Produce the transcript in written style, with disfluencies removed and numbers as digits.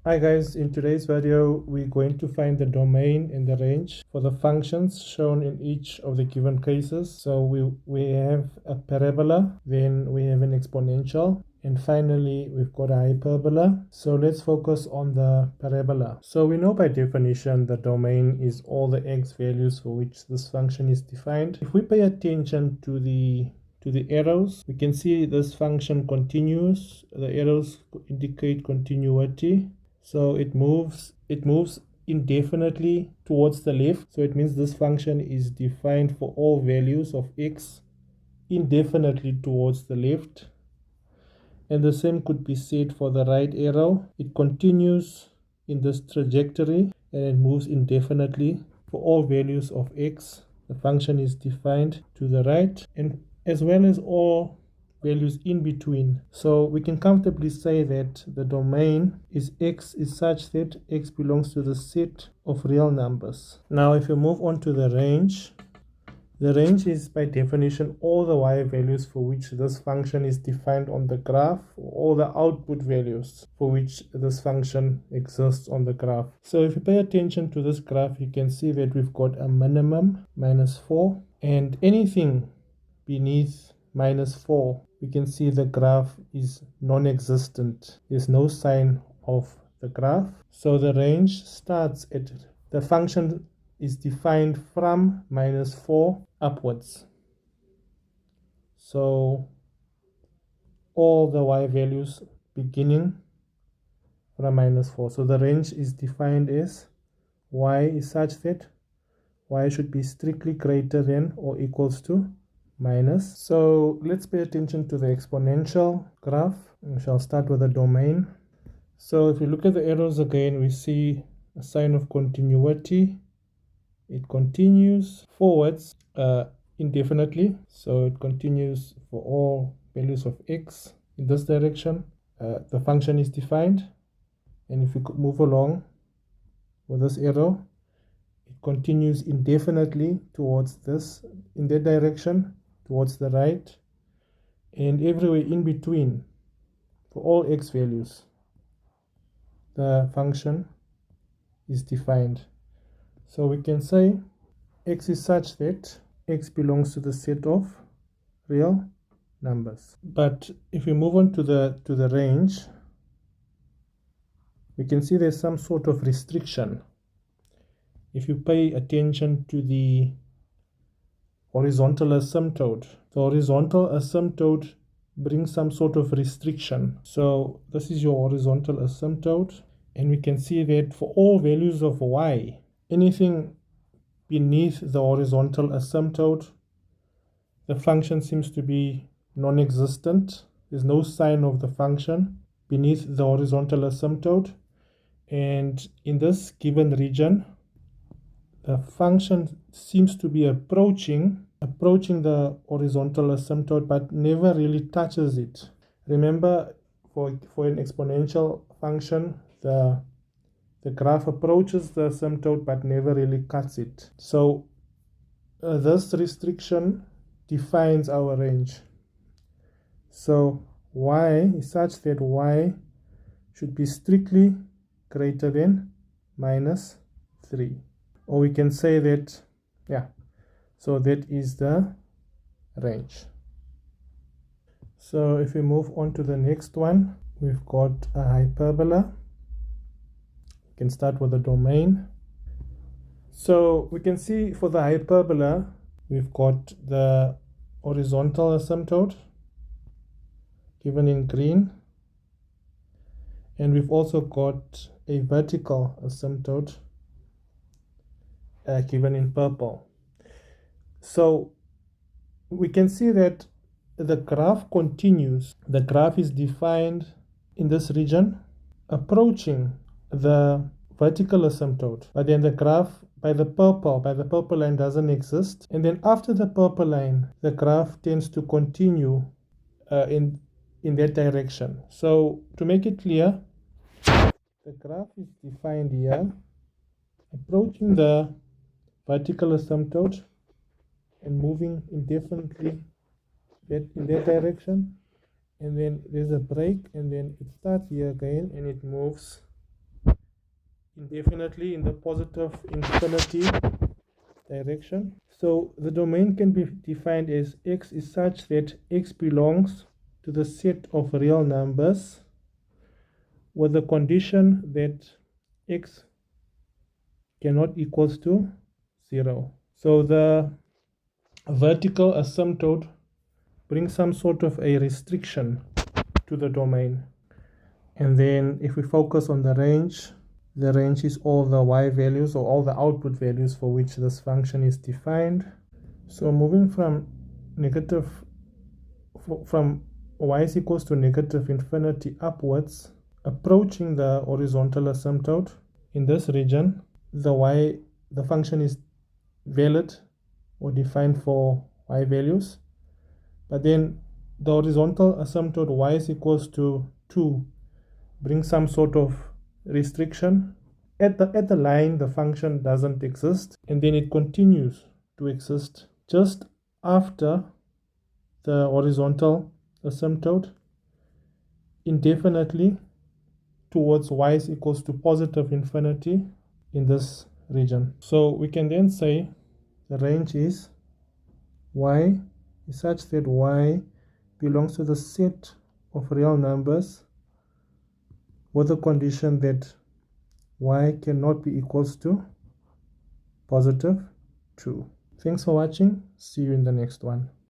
Hi guys, in today's video we're going to find the domain and the range for the functions shown in each of the given cases. So we have a parabola, then we have an exponential, and finally we've got a hyperbola. So let's focus on the parabola. So we know by definition the domain is all the x values for which this function is defined. If we pay attention to the arrows, we can see this function continues. The arrows indicate continuity. So it moves indefinitely towards the left. So it means this function is defined for all values of x indefinitely towards the left. And the same could be said for the right arrow. It continues in this trajectory and it moves indefinitely for all values of x. The function is defined to the right, and as well as all values in between. So we can comfortably say that the domain is x is such that x belongs to the set of real numbers. Now if you move on to the range is by definition all the y values for which this function is defined on the graph, or all the output values for which this function exists on the graph. So if you pay attention to this graph, you can see that we've got a minimum -4, and anything beneath -4, we can see the graph is non-existent. There's no sign of the graph. So the range starts at, the function is defined from -4 upwards. So all the y values beginning from -4. So the range is defined as y is such that y should be strictly greater than or equals to minus. So let's pay attention to the exponential graph. We shall start with the domain. So if you look at the arrows again, we see a sign of continuity. It continues forwards indefinitely. So it continues for all values of x in this direction. The function is defined. And if you could move along with this arrow, it continues indefinitely towards this, in that direction, towards the right, and everywhere in between for all x values the function is defined. So we can say x is such that x belongs to the set of real numbers. But if we move on to the range, we can see there's some sort of restriction. If you pay attention to the horizontal asymptote, the horizontal asymptote brings some sort of restriction. So this is your horizontal asymptote, and we can see that for all values of y, anything beneath the horizontal asymptote, the function seems to be non-existent. There's no sign of the function beneath the horizontal asymptote. And in this given region, the function seems to be approaching the horizontal asymptote, but never really touches it. Remember, for an exponential function, the graph approaches the asymptote but never really cuts it. So this restriction defines our range. So y is such that y should be strictly greater than -3. Or we can say that, yeah, so that is the range. So if we move on to the next one, we've got a hyperbola. We can start with the domain. So we can see for the hyperbola, we've got the horizontal asymptote given in green, and we've also got a vertical asymptote given in purple. So we can see that the graph continues. The graph is defined in this region approaching the vertical asymptote, but then the graph by the purple line doesn't exist, and then after the purple line the graph tends to continue in that direction. So to make it clear, the graph is defined here approaching the vertical asymptote and moving indefinitely in that direction, and then there's a break, and then it starts here again and it moves indefinitely in the positive infinity direction. So the domain can be defined as x is such that x belongs to the set of real numbers with the condition that x cannot equals to 0. So the vertical asymptote brings some sort of a restriction to the domain. And then if we focus on the range is all the y values or all the output values for which this function is defined. So moving from y is equals to negative infinity upwards, approaching the horizontal asymptote in this region, the function is valid or defined for y values, but then the horizontal asymptote y is equals to 2 brings some sort of restriction. At the line, the function doesn't exist, and then it continues to exist just after the horizontal asymptote indefinitely towards y is equals to positive infinity in this region. So we can then say the range is y is such that y belongs to the set of real numbers with the condition that y cannot be equals to positive 2. Thanks for watching. See you in the next one.